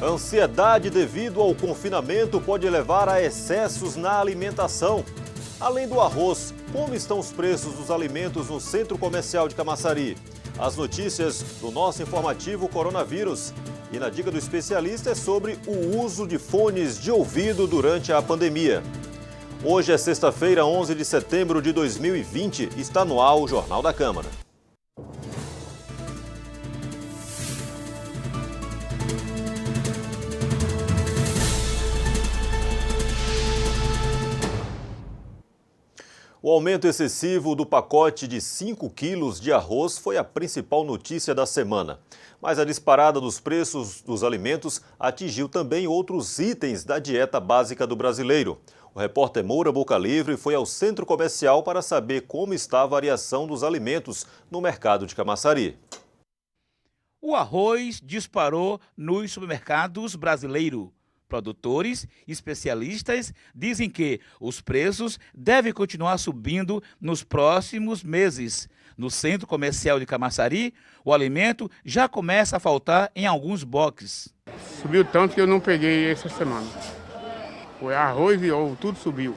A ansiedade devido ao confinamento pode levar a excessos na alimentação. Além do arroz, como estão os preços dos alimentos no Centro Comercial de Camaçari? As notícias do nosso informativo Coronavírus. E na dica do especialista é sobre o uso de fones de ouvido durante a pandemia. Hoje é sexta-feira, 11 de setembro de 2020. Está no ar o Jornal da Câmara. O aumento excessivo do pacote de 5 quilos de arroz foi a principal notícia da semana. Mas a disparada dos preços dos alimentos atingiu também outros itens da dieta básica do brasileiro. O repórter Moura Boca Livre foi ao centro comercial para saber como está a variação dos alimentos no mercado de Camaçari. O arroz disparou nos supermercados brasileiros. Produtores e especialistas dizem que os preços devem continuar subindo nos próximos meses. No centro comercial de Camaçari, o alimento já começa a faltar em alguns boxes. Subiu tanto que eu não peguei essa semana. Foi arroz e ovo, tudo subiu.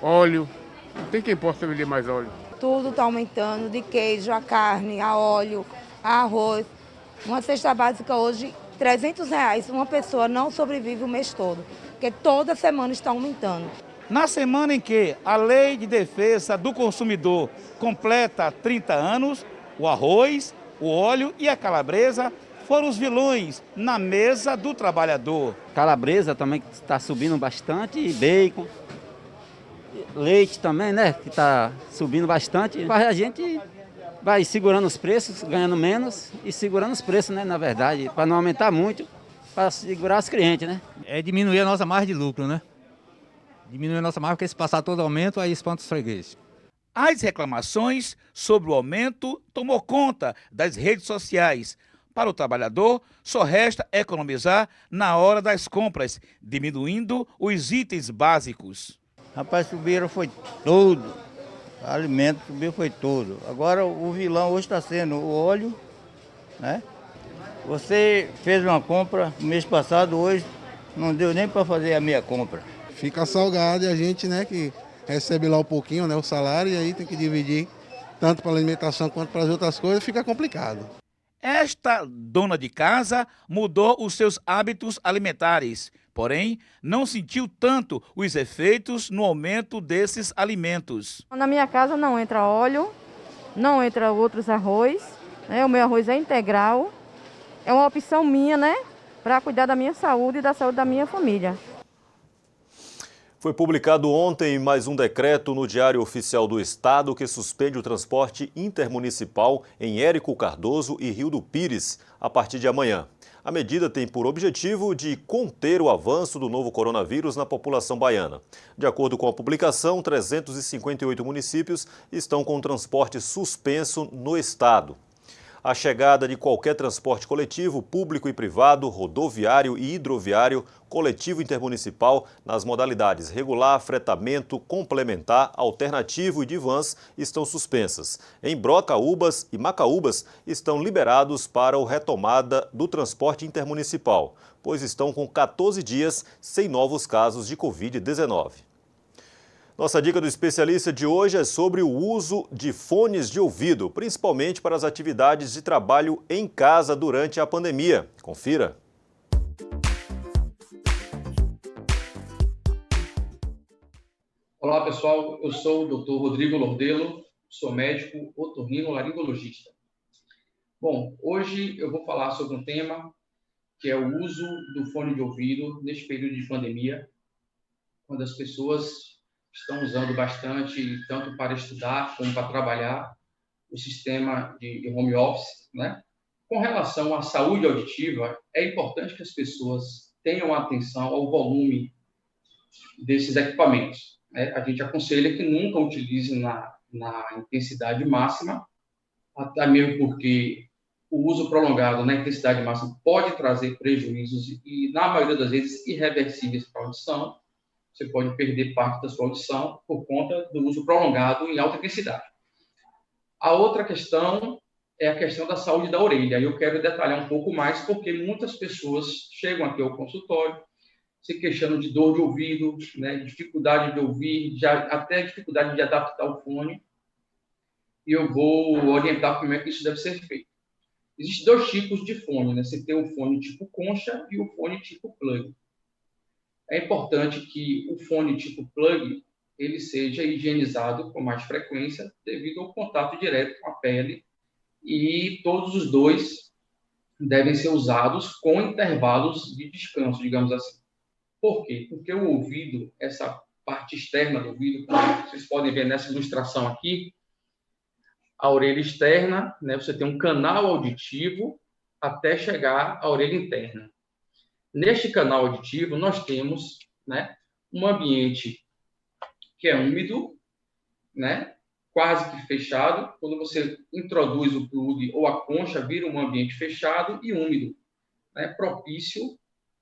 Óleo, não tem quem possa vender mais óleo. Tudo está aumentando, de queijo, a carne, a óleo, a arroz. Uma cesta básica hoje, R$300. Uma pessoa não sobrevive o mês todo, porque toda semana está aumentando. Na semana em que a Lei de Defesa do Consumidor completa 30 anos, o arroz, o óleo e a calabresa foram os vilões na mesa do trabalhador. Calabresa também está subindo bastante, e bacon, leite também, né, que está subindo bastante. A gente vai segurando os preços, ganhando menos e segurando os preços, né, na verdade, para não aumentar muito, para segurar os clientes, né. É diminuir a nossa margem de lucro, né. Diminuir a nossa margem, porque se passar todo aumento, aí espanta os fregueses. As reclamações sobre o aumento tomou conta das redes sociais. Para o trabalhador, só resta economizar na hora das compras, diminuindo os itens básicos. Rapaz, subiram foi tudo. Alimento subiu foi tudo. Agora o vilão hoje está sendo o óleo, né? Você fez uma compra no mês passado, hoje não deu nem para fazer a minha compra. Fica salgado e a gente, né, que recebe lá um pouquinho, né, o salário, e aí tem que dividir tanto para a alimentação quanto para as outras coisas, fica complicado. Esta dona de casa mudou os seus hábitos alimentares, porém não sentiu tanto os efeitos no aumento desses alimentos. Na minha casa não entra óleo, não entra outros arroz, né? O meu arroz é integral, é uma opção minha, né, para cuidar da minha saúde e da saúde da minha família. Foi publicado ontem mais um decreto no Diário Oficial do Estado que suspende o transporte intermunicipal em Érico Cardoso e Rio do Pires a partir de amanhã. A medida tem por objetivo de conter o avanço do novo coronavírus na população baiana. De acordo com a publicação, 358 municípios estão com o transporte suspenso no estado. A chegada de qualquer transporte coletivo, público e privado, rodoviário e hidroviário, coletivo intermunicipal, nas modalidades regular, fretamento, complementar, alternativo e de vans estão suspensas. Em Brocaúbas e Macaúbas estão liberados para a retomada do transporte intermunicipal, pois estão com 14 dias sem novos casos de Covid-19. Nossa dica do especialista de hoje é sobre o uso de fones de ouvido, principalmente para as atividades de trabalho em casa durante a pandemia. Confira. Olá pessoal, eu sou o Dr. Rodrigo Lordelo, sou médico otorrinolaringologista. Bom, hoje eu vou falar sobre um tema que é o uso do fone de ouvido neste período de pandemia, quando as pessoas estão usando bastante, tanto para estudar como para trabalhar, o sistema de home office, né? Com relação à saúde auditiva, é importante que as pessoas tenham atenção ao volume desses equipamentos, né? A gente aconselha que nunca utilize na intensidade máxima, até mesmo porque o uso prolongado na intensidade máxima pode trazer prejuízos e, na maioria das vezes, irreversíveis para a audição. Você pode perder parte da sua audição por conta do uso prolongado em alta intensidade. A outra questão é a questão da saúde da orelha. Eu quero detalhar um pouco mais, porque muitas pessoas chegam aqui ao consultório se queixando de dor de ouvido, né, dificuldade de ouvir, até dificuldade de adaptar o fone. E eu vou orientar como é que isso deve ser feito. Existem 2 tipos de fone, né? Você tem o fone tipo concha e o fone tipo plug. É importante que o fone tipo plug ele seja higienizado com mais frequência devido ao contato direto com a pele, e todos os 2 devem ser usados com intervalos de descanso, digamos assim. Por quê? Porque o ouvido, essa parte externa do ouvido, como vocês podem ver nessa ilustração aqui, a orelha externa, né, você tem um canal auditivo até chegar à orelha interna. Neste canal auditivo, nós temos, né, um ambiente que é úmido, né, quase que fechado. Quando você introduz o plug ou a concha, vira um ambiente fechado e úmido, né, propício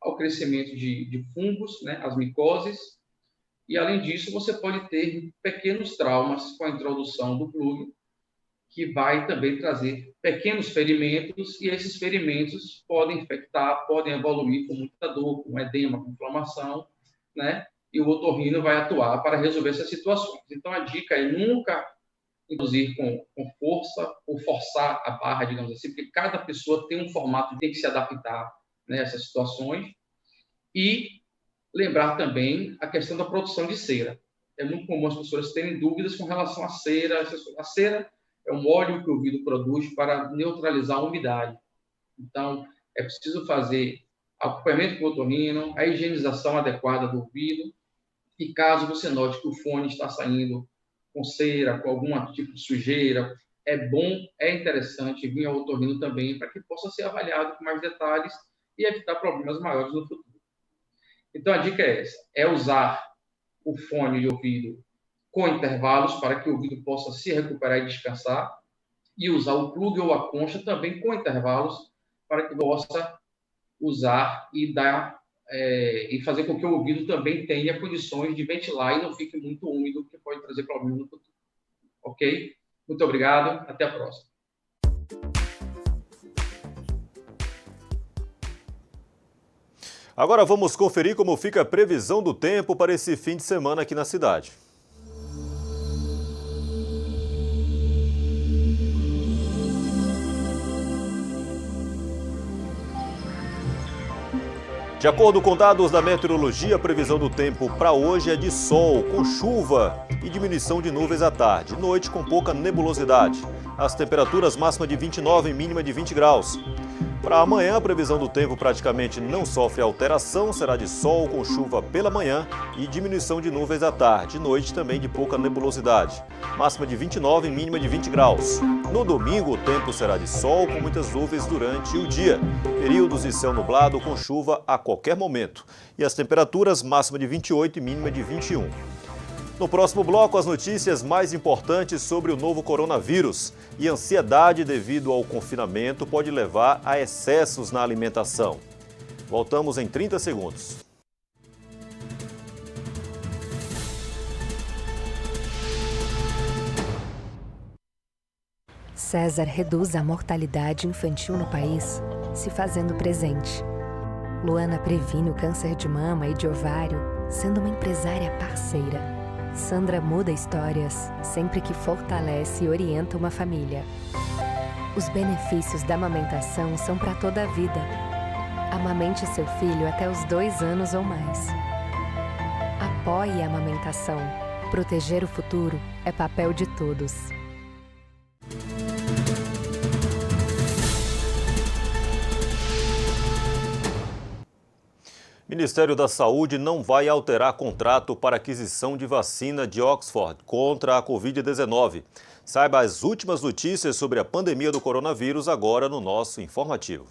ao crescimento de fungos, né, as micoses. E, além disso, você pode ter pequenos traumas com a introdução do plug, que vai também trazer pequenos ferimentos, e esses ferimentos podem infectar, podem evoluir com muita dor, com edema, com inflamação, né? E o otorrino vai atuar para resolver essas situações. Então, a dica é nunca induzir com força ou forçar a barra, digamos assim, porque cada pessoa tem um formato, tem que se adaptar, né, a essas situações. E lembrar também a questão da produção de cera. É muito comum as pessoas terem dúvidas com relação à cera. A cera é um óleo que o ouvido produz para neutralizar a umidade. Então, é preciso fazer acompanhamento com o otorrino, a higienização adequada do ouvido, e caso você note que o fone está saindo com cera, com algum tipo de sujeira, é bom, é interessante vir ao otorrino também, para que possa ser avaliado com mais detalhes e evitar problemas maiores no futuro. Então, a dica é essa, é usar o fone de ouvido com intervalos para que o ouvido possa se recuperar e descansar, e usar o plug ou a concha também com intervalos para que possa usar e e fazer com que o ouvido também tenha condições de ventilar e não fique muito úmido, que pode trazer problemas no futuro. Ok? Muito obrigado, até a próxima. Agora vamos conferir como fica a previsão do tempo para esse fim de semana aqui na cidade. De acordo com dados da meteorologia, a previsão do tempo para hoje é de sol, com chuva e diminuição de nuvens à tarde. Noite com pouca nebulosidade. As temperaturas máxima de 29 e mínima de 20 graus. Para amanhã, a previsão do tempo praticamente não sofre alteração, será de sol com chuva pela manhã e diminuição de nuvens à tarde. Noite também de pouca nebulosidade. Máxima de 29 e mínima de 20 graus. No domingo, o tempo será de sol com muitas nuvens durante o dia. Períodos de céu nublado com chuva a qualquer momento. E as temperaturas máxima de 28 e mínima de 21. No próximo bloco, as notícias mais importantes sobre o novo coronavírus. E ansiedade devido ao confinamento pode levar a excessos na alimentação. Voltamos em 30 segundos. César reduz a mortalidade infantil no país, se fazendo presente. Luana previne o câncer de mama e de ovário, sendo uma empresária parceira. Sandra muda histórias, sempre que fortalece e orienta uma família. Os benefícios da amamentação são para toda a vida. Amamente seu filho até os 2 anos ou mais. Apoie a amamentação. Proteger o futuro é papel de todos. O Ministério da Saúde não vai alterar contrato para aquisição de vacina de Oxford contra a Covid-19. Saiba as últimas notícias sobre a pandemia do coronavírus agora no nosso informativo.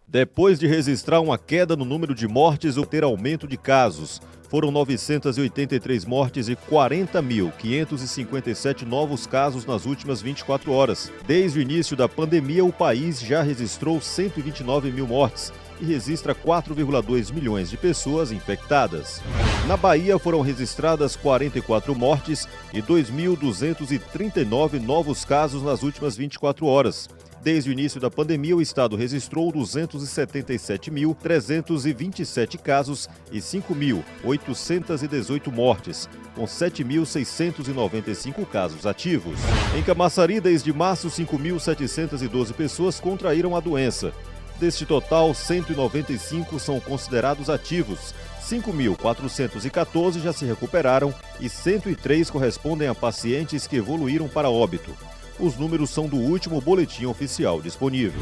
Depois de registrar uma queda no número de mortes ou ter aumento de casos, foram 983 mortes e 40.557 novos casos nas últimas 24 horas. Desde o início da pandemia, o país já registrou 129 mil mortes e registra 4,2 milhões de pessoas infectadas. Na Bahia foram registradas 44 mortes e 2.239 novos casos nas últimas 24 horas. Desde o início da pandemia, o estado registrou 277.327 casos e 5.818 mortes, com 7.695 casos ativos. Em Camaçari, desde março, 5.712 pessoas contraíram a doença. Deste total, 195 são considerados ativos, 5.414 já se recuperaram e 103 correspondem a pacientes que evoluíram para óbito. Os números são do último boletim oficial disponível.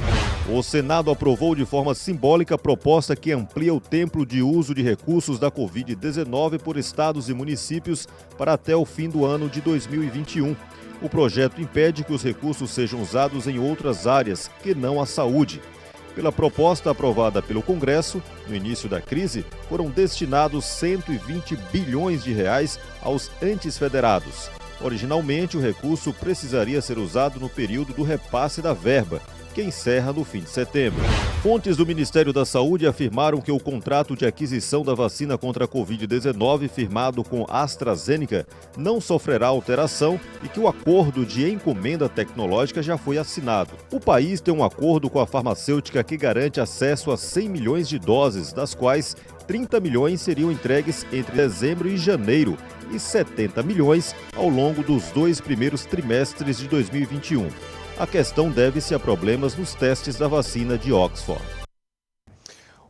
O Senado aprovou de forma simbólica a proposta que amplia o tempo de uso de recursos da Covid-19 por estados e municípios para até o fim do ano de 2021. O projeto impede que os recursos sejam usados em outras áreas, que não a saúde. Pela proposta aprovada pelo Congresso, no início da crise, foram destinados 120 bilhões de reais aos entes federados. Originalmente, o recurso precisaria ser usado no período do repasse da verba, que encerra no fim de setembro. Fontes do Ministério da Saúde afirmaram que o contrato de aquisição da vacina contra a Covid-19 firmado com AstraZeneca não sofrerá alteração e que o acordo de encomenda tecnológica já foi assinado. O país tem um acordo com a farmacêutica que garante acesso a 100 milhões de doses, das quais 30 milhões seriam entregues entre dezembro e janeiro e 70 milhões ao longo dos 2 primeiros trimestres de 2021. A questão deve-se a problemas nos testes da vacina de Oxford.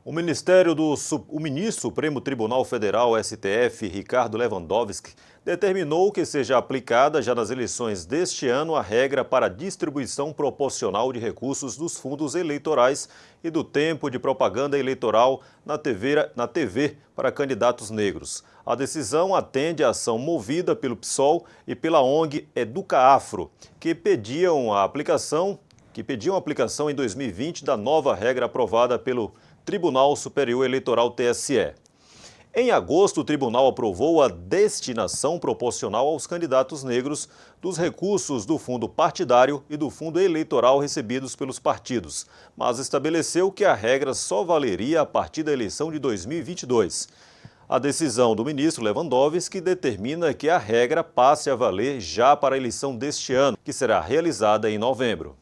O ministro Supremo Tribunal Federal, STF, Ricardo Lewandowski, determinou que seja aplicada já nas eleições deste ano a regra para a distribuição proporcional de recursos dos fundos eleitorais e do tempo de propaganda eleitoral na TV para candidatos negros. A decisão atende à ação movida pelo PSOL e pela ONG Educaafro, que pediam a aplicação em 2020 da nova regra aprovada pelo Tribunal Superior Eleitoral TSE. Em agosto, o tribunal aprovou a destinação proporcional aos candidatos negros dos recursos do fundo partidário e do fundo eleitoral recebidos pelos partidos, mas estabeleceu que a regra só valeria a partir da eleição de 2022. A decisão do ministro Lewandowski determina que a regra passe a valer já para a eleição deste ano, que será realizada em novembro.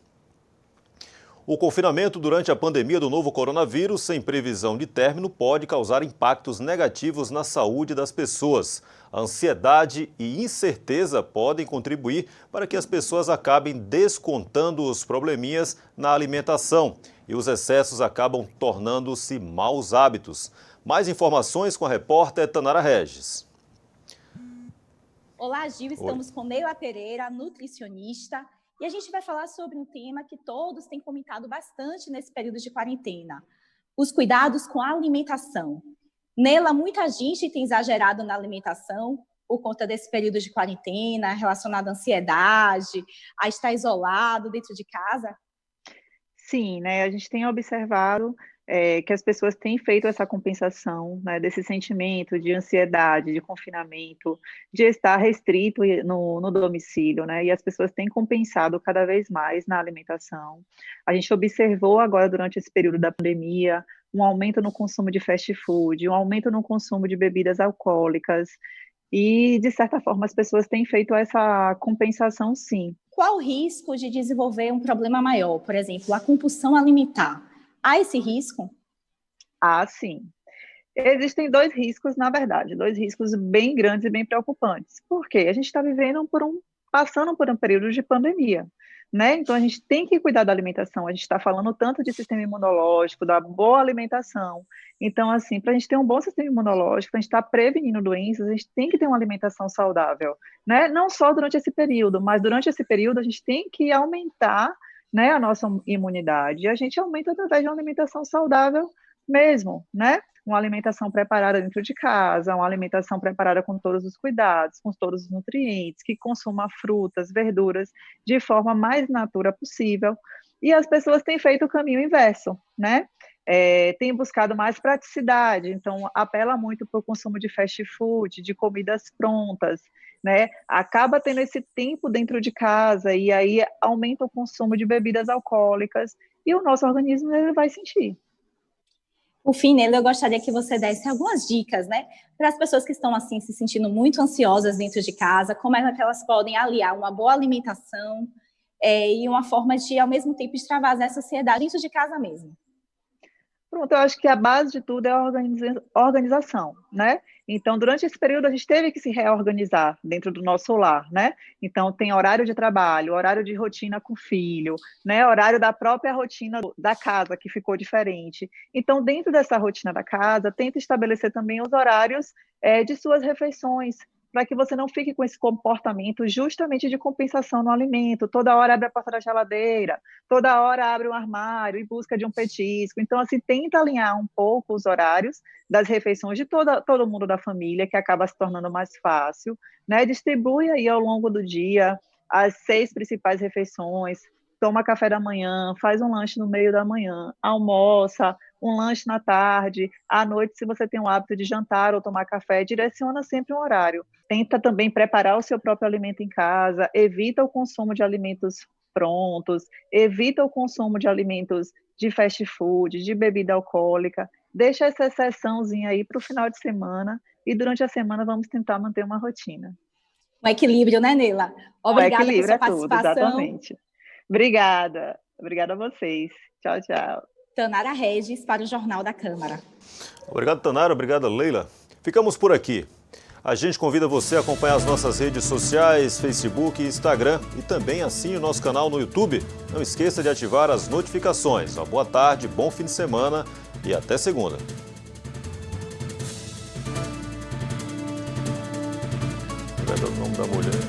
O confinamento durante a pandemia do novo coronavírus, sem previsão de término, pode causar impactos negativos na saúde das pessoas. A ansiedade e incerteza podem contribuir para que as pessoas acabem descontando os probleminhas na alimentação e os excessos acabam tornando-se maus hábitos. Mais informações com a repórter Tanara Regis. Olá, Gil. Estamos com Neila Pereira, nutricionista. E a gente vai falar sobre um tema que todos têm comentado bastante nesse período de quarentena: os cuidados com a alimentação. Nela, muita gente tem exagerado na alimentação por conta desse período de quarentena, relacionado à ansiedade, a estar isolado dentro de casa. Sim, né? A gente tem observado que as pessoas têm feito essa compensação, né, desse sentimento de ansiedade, de confinamento, de estar restrito no domicílio, né, e as pessoas têm compensado cada vez mais na alimentação. A gente observou agora, durante esse período da pandemia, um aumento no consumo de fast food, um aumento no consumo de bebidas alcoólicas, e, de certa forma, as pessoas têm feito essa compensação, sim. Qual o risco de desenvolver um problema maior? Por exemplo, a compulsão alimentar. Há esse risco? Ah, sim. Existem 2 riscos, na verdade, 2 riscos bem grandes e bem preocupantes. Por quê? A gente está passando por um período de pandemia, né? Então, a gente tem que cuidar da alimentação. A gente está falando tanto de sistema imunológico, da boa alimentação. Então, assim, para a gente ter um bom sistema imunológico, a gente está prevenindo doenças, a gente tem que ter uma alimentação saudável, né? Não só durante esse período, mas durante esse período a gente tem que aumentar, né, a nossa imunidade. E a gente aumenta através de uma alimentação saudável mesmo, né? Uma alimentação preparada dentro de casa, uma alimentação preparada com todos os cuidados, com todos os nutrientes, que consuma frutas, verduras de forma mais natura possível. E as pessoas têm feito o caminho inverso, né? Têm buscado mais praticidade, então apela muito para o consumo de fast food, de comidas prontas, né? Acaba tendo esse tempo dentro de casa e aí aumenta o consumo de bebidas alcoólicas e o nosso organismo ele vai sentir. Por fim, Neila, eu gostaria que você desse algumas dicas, né, para as pessoas que estão assim se sentindo muito ansiosas dentro de casa, como é que elas podem aliar uma boa alimentação e uma forma de, ao mesmo tempo, extravasar essa ansiedade dentro de casa mesmo. Pronto, eu acho que a base de tudo é a organização, né? Então, durante esse período, a gente teve que se reorganizar dentro do nosso lar, né? Então, tem horário de trabalho, horário de rotina com o filho, né? Horário da própria rotina da casa, que ficou diferente. Então, dentro dessa rotina da casa, tenta estabelecer também os horários de suas refeições, para que você não fique com esse comportamento justamente de compensação no alimento. Toda hora abre a porta da geladeira, toda hora abre um armário em busca de um petisco. Então, assim, tenta alinhar um pouco os horários das refeições de todo mundo da família, que acaba se tornando mais fácil, né? Distribui aí ao longo do dia as 6 principais refeições, toma café da manhã, faz um lanche no meio da manhã, almoça, um lanche na tarde, à noite, se você tem o hábito de jantar ou tomar café, direciona sempre um horário. Tenta também preparar o seu próprio alimento em casa, evita o consumo de alimentos prontos, evita o consumo de alimentos de fast food, de bebida alcoólica, deixa essa exceçãozinha aí para o final de semana e durante a semana vamos tentar manter uma rotina. Um equilíbrio, né, Neila? Obrigada pela sua participação. Exatamente. Obrigada a vocês. Tchau, tchau. Tanara Regis, para o Jornal da Câmara. Obrigado, Tanara. Obrigado, Leila. Ficamos por aqui. A gente convida você a acompanhar as nossas redes sociais, Facebook e Instagram, e também assine o nosso canal no YouTube. Não esqueça de ativar as notificações. Uma boa tarde, bom fim de semana e até segunda. O nome da mulher.